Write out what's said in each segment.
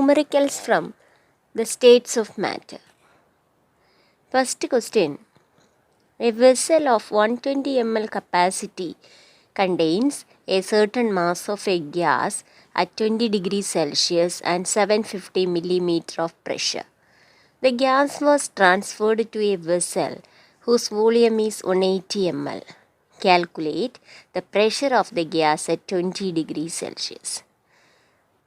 numericals from the states of matter. First question. A vessel of 120 ml capacity contains a certain mass of a gas at 20 degrees Celsius and 750 millimeter of pressure. The gas was transferred to a vessel whose volume is 180 ml. Calculate the pressure of the gas at 20 degrees Celsius.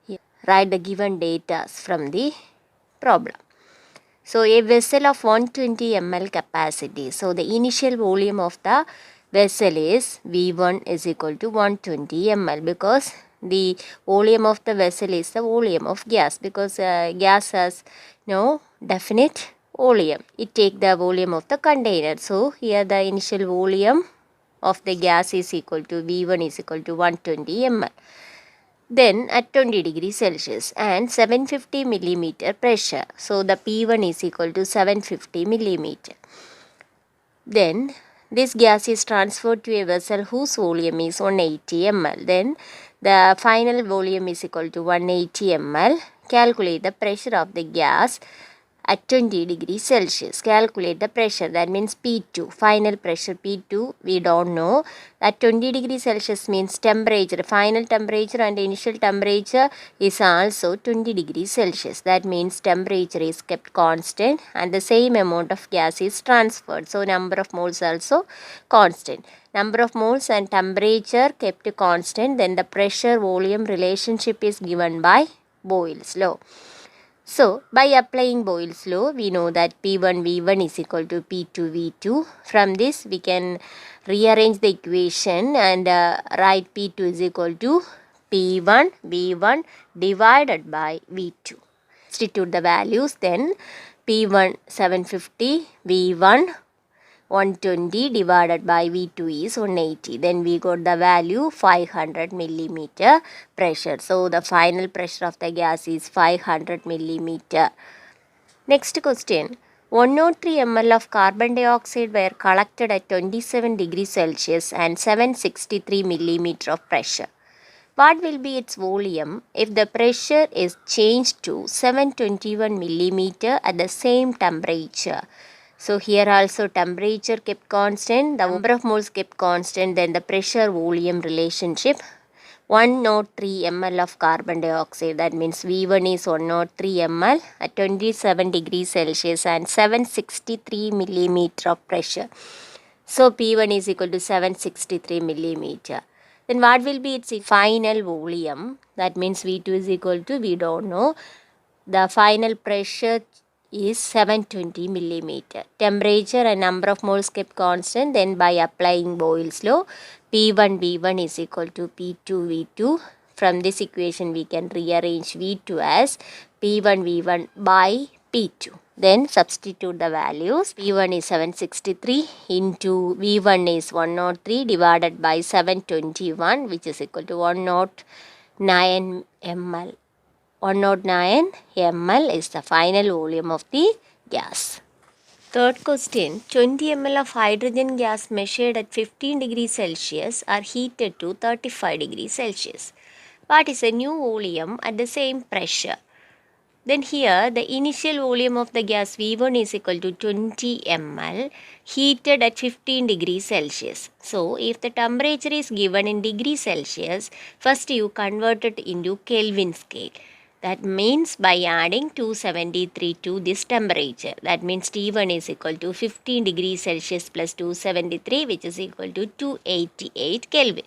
Here, write the given data from the problem. So, a vessel of 120 ml capacity. So, the initial volume of the vessel is V1 is equal to 120 ml because the volume of the vessel is the volume of gas, because gas has no definite volume. It takes the volume of the container. So, here the initial volume of the gas is equal to V1 is equal to 120 ml. Then at 20 degrees Celsius and 750 millimeter pressure. So, the P1 is equal to 750 millimeter. Then this gas is transferred to a vessel whose volume is 180 ml. Then the final volume is equal to 180 ml. Calculate the pressure of the gas at 20 degrees Celsius. Calculate the pressure, that means P2. Final pressure P2 we don't know. At 20 degrees Celsius means temperature. Final temperature and initial temperature is also 20 degrees Celsius. That means temperature is kept constant and the same amount of gas is transferred. So, number of moles also constant. Number of moles and temperature kept constant. Then the pressure volume relationship is given by Boyle's law. So, by applying Boyle's law, we know that P1 V1 is equal to P2 V2. From this, we can rearrange the equation and write P2 is equal to P1 V1 divided by V2. Substitute the values, then P1 750, V1 120 divided by V2 is 180. Then we got the value 500 millimeter pressure. So, the final pressure of the gas is 500 millimeter. Next question. 103 ml of carbon dioxide were collected at 27 degrees Celsius and 763 millimeter of pressure. What will be its volume if the pressure is changed to 721 millimeter at the same temperature? So, here also temperature kept constant, the number of moles kept constant, then the pressure volume relationship. 103 ml of carbon dioxide, that means V1 is 103 ml at 27 degrees Celsius and 763 millimeter of pressure. So, P1 is equal to 763 millimeter. Then what will be its final volume? That means V2 is equal to, we don't know. The final pressure is 720 millimeter. Temperature and number of moles kept constant. Then by applying Boyle's law, P1 V1 is equal to P2 V2. From this equation we can rearrange V2 as P1 V1 by P2. Then substitute the values. P1 is 763 into V1 is 103 divided by 721, which is equal to 109 ml. 109 ml is the final volume of the gas. Third question. 20 ml of hydrogen gas measured at 15 degrees Celsius are heated to 35 degrees Celsius. What is the new volume at the same pressure? Then here the initial volume of the gas V1 is equal to 20 ml heated at 15 degrees Celsius. So, if the temperature is given in degrees Celsius, first you convert it into Kelvin scale. That means by adding 273 to this temperature. That means T1 is equal to 15 degrees Celsius plus 273, which is equal to 288 Kelvin.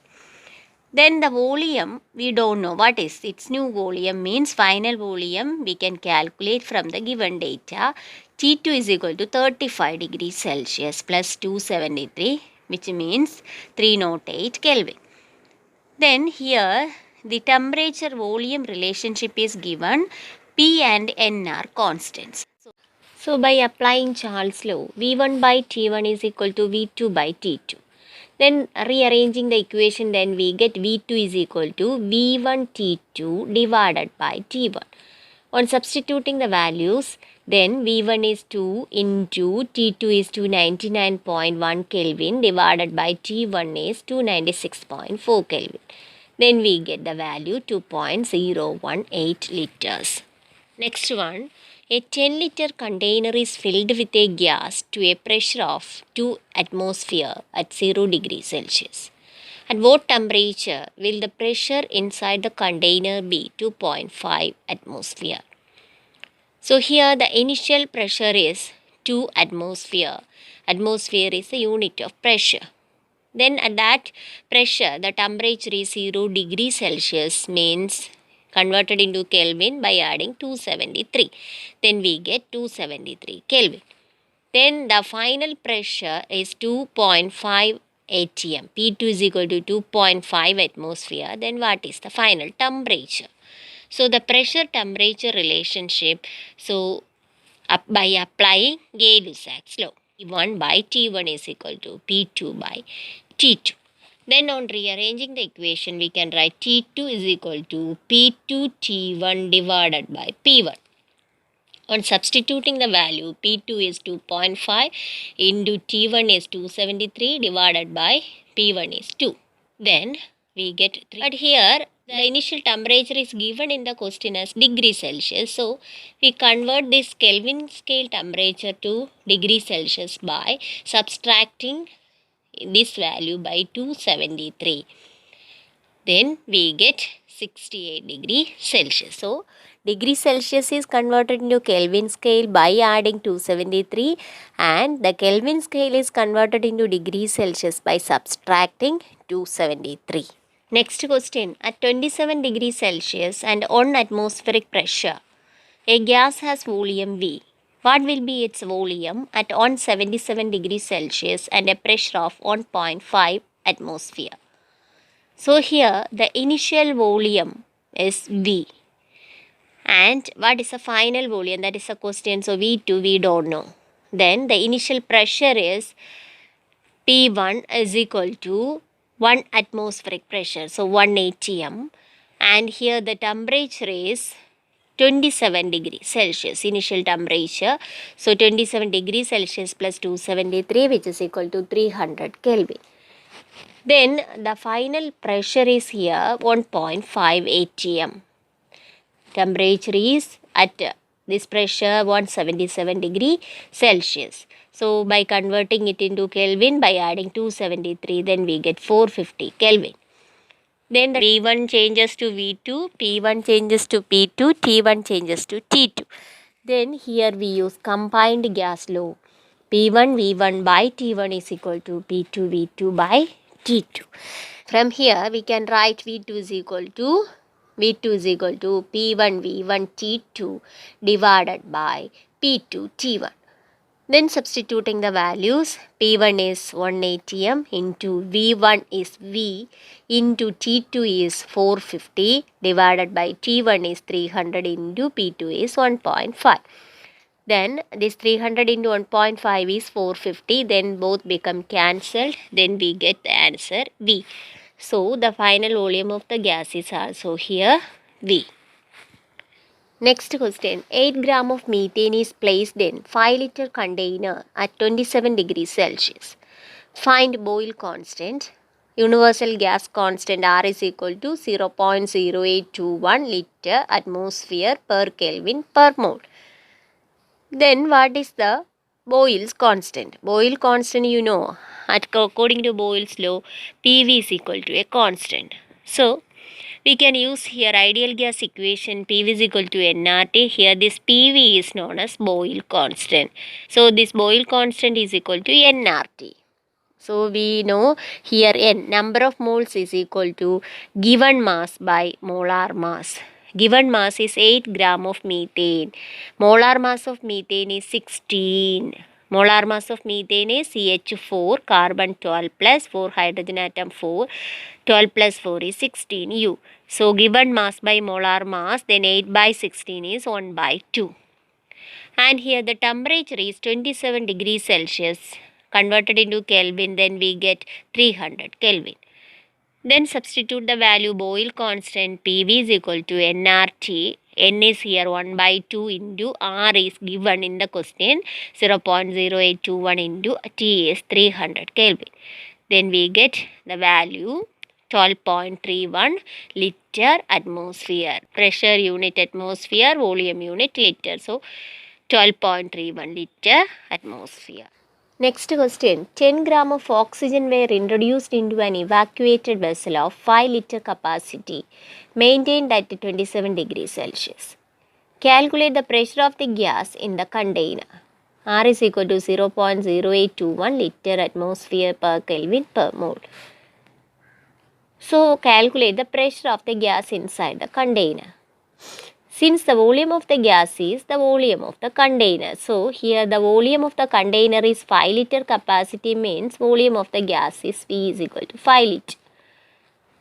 Then the volume, we don't know what is its new volume, means final volume we can calculate from the given data. T2 is equal to 35 degrees Celsius plus 273, which means 308 Kelvin. Then here the temperature volume relationship is given. P and N are constants. So, by applying Charles' law, V1 by T1 is equal to V2 by T2. Then rearranging the equation, then we get V2 is equal to V1 T2 divided by T1. On substituting the values, then V1 is 2 into T2 is 299.1 Kelvin divided by T1 is 296.4 Kelvin. Then we get the value 2.018 liters. Next one, a 10-liter container is filled with a gas to a pressure of 2 atmosphere at 0 degrees Celsius. At what temperature will the pressure inside the container be? 2.5 atmosphere. So here the initial pressure is 2 atmosphere. Atmosphere is the unit of pressure. Then at that pressure the temperature is 0 degrees Celsius, means converted into Kelvin by adding 273. Then we get 273 Kelvin. Then the final pressure is 2.5 atm. P2 is equal to 2.5 atmosphere. Then what is the final temperature? So the pressure temperature relationship, so by applying Gay-Lussac's law, P1 by T1 is equal to P2 by T2. Then on rearranging the equation, we can write T2 is equal to P2 T1 divided by P1. On substituting the value, P2 is 2.5 into T1 is 273 divided by P1 is 2. Then we get 3. But here the initial temperature is given in the question as degree Celsius. So we convert this Kelvin scale temperature to degree Celsius by subtracting this value by 273. Then we get 68 degree Celsius. So degree Celsius is converted into Kelvin scale by adding 273, and the Kelvin scale is converted into degree Celsius by subtracting 273. Next question, at 27 degrees Celsius and 1 atmospheric pressure, a gas has volume V. What will be its volume at 177 degrees Celsius and a pressure of 1.5 atmosphere? So here the initial volume is V. And what is the final volume? That is a question. So V2 we don't know. Then the initial pressure is P1 is equal to 1 atmospheric pressure. So 1 atm. And here the temperature is 27 degrees Celsius, initial temperature. So 27 degrees Celsius plus 273, which is equal to 300 Kelvin. Then the final pressure is here 1.5 atm. Temperature is at this pressure 177 degree Celsius. So by converting it into Kelvin by adding 273, then we get 450 Kelvin. Then the V1 changes to V2, P1 changes to P2, T1 changes to T2. Then here we use combined gas law. P1 V1 by T1 is equal to P2 V2 by T2. From here we can write V2 is equal to P1 V1 T2 divided by P2 T1. Then substituting the values, P1 is 1 atm into V1 is V into T2 is 450 divided by T1 is 300 into P2 is 1.5. Then this 300 into 1.5 is 450. Then both become cancelled. Then we get the answer V. So the final volume of the gas is also here V. Next question, 8 gram of methane is placed in 5 liter container at 27 degrees Celsius. Find boil constant. Universal gas constant R is equal to 0.0821 liter atmosphere per Kelvin per mole. Then what is the Boyle's constant? Boyle constant, you know, according to Boyle's law, PV is equal to a constant. So we can use here ideal gas equation, PV is equal to nRT. Here this PV is known as Boyle constant. So this Boyle constant is equal to nRT. So we know here N, number of moles is equal to given mass by molar mass. Given mass is 8 gram of methane. Molar mass of methane is 16. Molar mass of methane is CH4, carbon 12 plus 4 hydrogen atom 4. 12 plus 4 is 16 U. So given mass by molar mass, then 8 by 16 is 1 by 2. And here the temperature is 27 degrees Celsius. Converted into Kelvin, then we get 300 Kelvin. Then substitute the value Boyle constant PV is equal to nRT. N is here 1 by 2 into R is given in the question 0.0821 into T is 300 Kelvin. Then we get the value 12.31 liter atmosphere. Pressure unit atmosphere, volume unit liter. So 12.31 liter atmosphere. Next question. 10 gram of oxygen were introduced into an evacuated vessel of 5 liter capacity, maintained at 27 degrees Celsius. Calculate the pressure of the gas in the container. R is equal to 0.0821 liter atmosphere per Kelvin per mole. So, calculate the pressure of the gas inside the container. Since the volume of the gas is the volume of the container. So, here the volume of the container is 5 liter capacity, means volume of the gas is V is equal to 5 liter.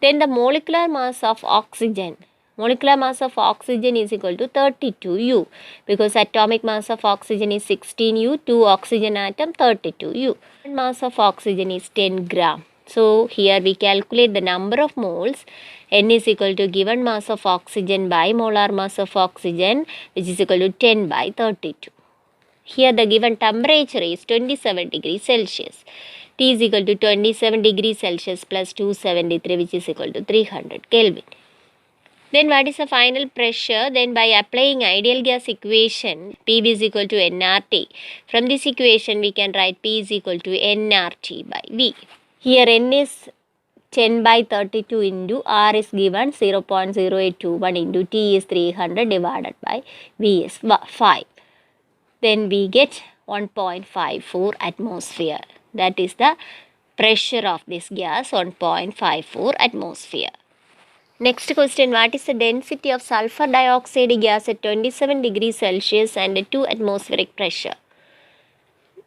Then the molecular mass of oxygen. Molecular mass of oxygen is equal to 32U, because atomic mass of oxygen is 16U, 2 oxygen atom 32U. Mass of oxygen is 10 gram. So, here we calculate the number of moles. N is equal to given mass of oxygen by molar mass of oxygen, which is equal to 10 by 32. Here the given temperature is 27 degrees Celsius. T is equal to 27 degrees Celsius plus 273, which is equal to 300 Kelvin. Then what is the final pressure? Then by applying ideal gas equation, PV is equal to nRT. From this equation we can write P is equal to nRT by V. Here N is 10 by 32 into R is given 0.0821 into T is 300 divided by V is 5. Then we get 1.54 atmosphere. That is the pressure of this gas, 1.54 atmosphere. Next question, what is the density of sulfur dioxide gas at 27 degrees Celsius and 2 atmospheric pressure?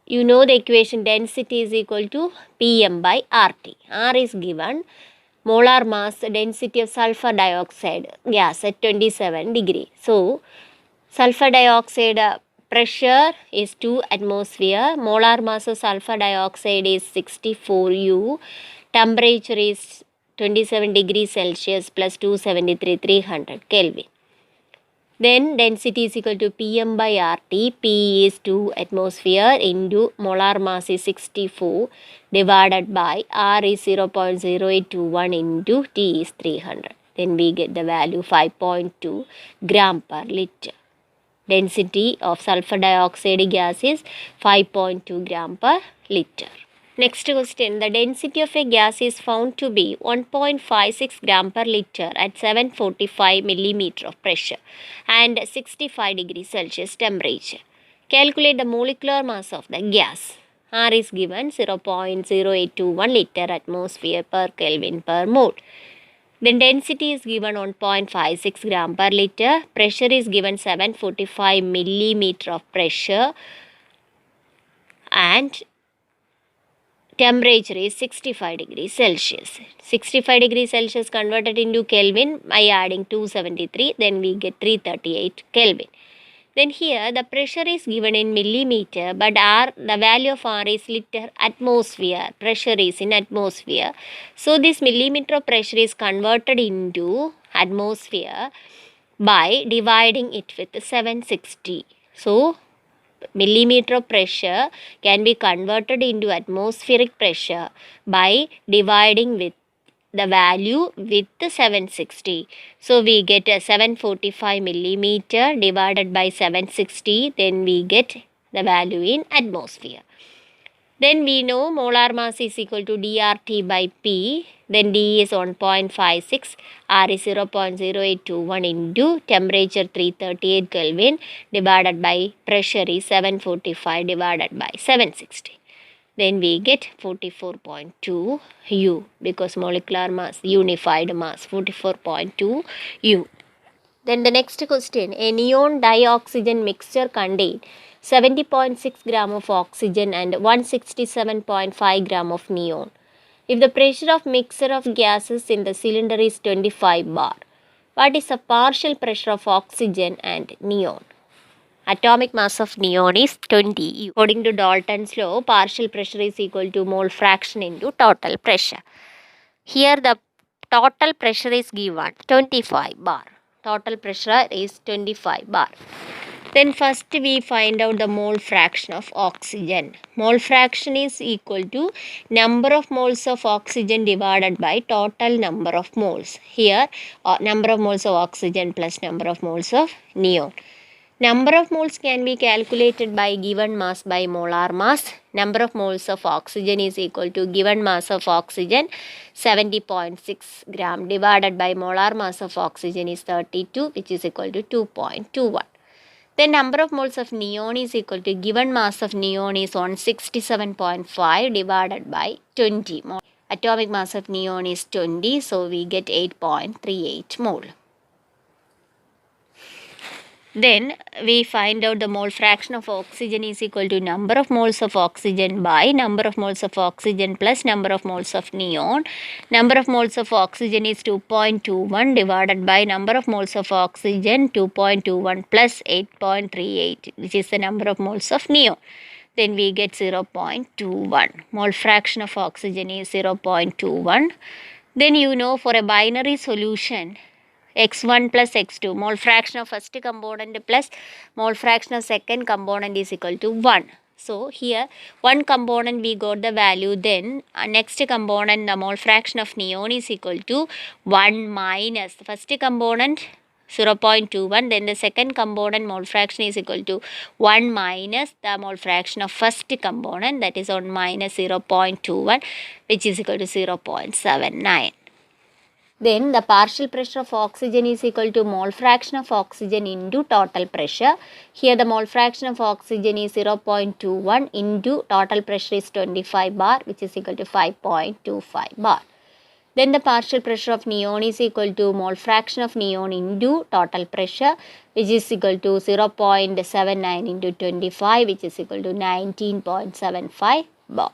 You know the equation, density is equal to Pm by RT. R is given, molar mass density of sulfur dioxide gas at 27 degree. So, sulfur dioxide pressure is 2 atmosphere, molar mass of sulfur dioxide is 64U, temperature is 27 degrees Celsius plus 273, 300 Kelvin. Then density is equal to Pm by RT. P is 2 atmosphere into molar mass is 64 divided by R is 0.0821 into T is 300. Then we get the value 5.2 gram per liter. Density of sulfur dioxide gas is 5.2 gram per liter. Next question, the density of a gas is found to be 1.56 gram per liter at 745 millimeter of pressure and 65 degrees Celsius temperature. Calculate the molecular mass of the gas. R is given 0.0821 liter atmosphere per Kelvin per mole. Then density is given 1.56 gram per liter. Pressure is given 745 millimeter of pressure and temperature is 65 degrees Celsius. 65 degrees Celsius converted into Kelvin by adding 273, then we get 338 Kelvin. Then here the pressure is given in millimeter, but R, the value of R is liter atmosphere. Pressure is in atmosphere. So this millimeter of pressure is converted into atmosphere by dividing it with 760. So millimeter of pressure can be converted into atmospheric pressure by dividing with the value with 760. So we get a 745 millimeter divided by 760, then we get the value in atmosphere. Then we know molar mass is equal to dRT by P. Then D is 1.56, R is 0.0821 into temperature 338 Kelvin divided by pressure is 745 divided by 760. Then we get 44.2 U, because molecular mass, unified mass, 44.2 U. Then the next question, a neon dioxygen mixture contains 70.6 gram of oxygen and 167.5 gram of neon. If the pressure of mixture of gases in the cylinder is 25 bar, what is the partial pressure of oxygen and neon? Atomic mass of neon is 20. According to Dalton's law, partial pressure is equal to mole fraction into total pressure. Here the total pressure is given 25 bar. Total pressure is 25 bar. Then first we find out the mole fraction of oxygen. Mole fraction is equal to number of moles of oxygen divided by total number of moles. Here number of moles of oxygen plus number of moles of neon. Number of moles can be calculated by given mass by molar mass. Number of moles of oxygen is equal to given mass of oxygen 70.6 gram divided by molar mass of oxygen is 32, which is equal to 2.21. Then number of moles of neon is equal to given mass of neon is 167.5 divided by 20. Atomic mass of neon is 20, so we get 8.38 mole. Then we find out the mole fraction of oxygen is equal to number of moles of oxygen by number of moles of oxygen plus number of moles of neon. Number of moles of oxygen is 2.21 divided by number of moles of oxygen 2.21 plus 8.38, which is the number of moles of neon. Then we get 0.21. Mole fraction of oxygen is 0.21. Then you know, for a binary solution, x1 plus x2, mole fraction of first component plus mole fraction of second component is equal to 1. So here one component we got the value, then next component the mole fraction of neon is equal to 1 minus the first component 0.21, then the second component mole fraction is equal to 1 minus the mole fraction of first component, that is 1 minus 0.21, which is equal to 0.79. Then the partial pressure of oxygen is equal to mole fraction of oxygen into total pressure. Here the mole fraction of oxygen is 0.21 into total pressure is 25 bar, which is equal to 5.25 bar. Then the partial pressure of neon is equal to mole fraction of neon into total pressure, which is equal to 0.79 into 25, which is equal to 19.75 bar.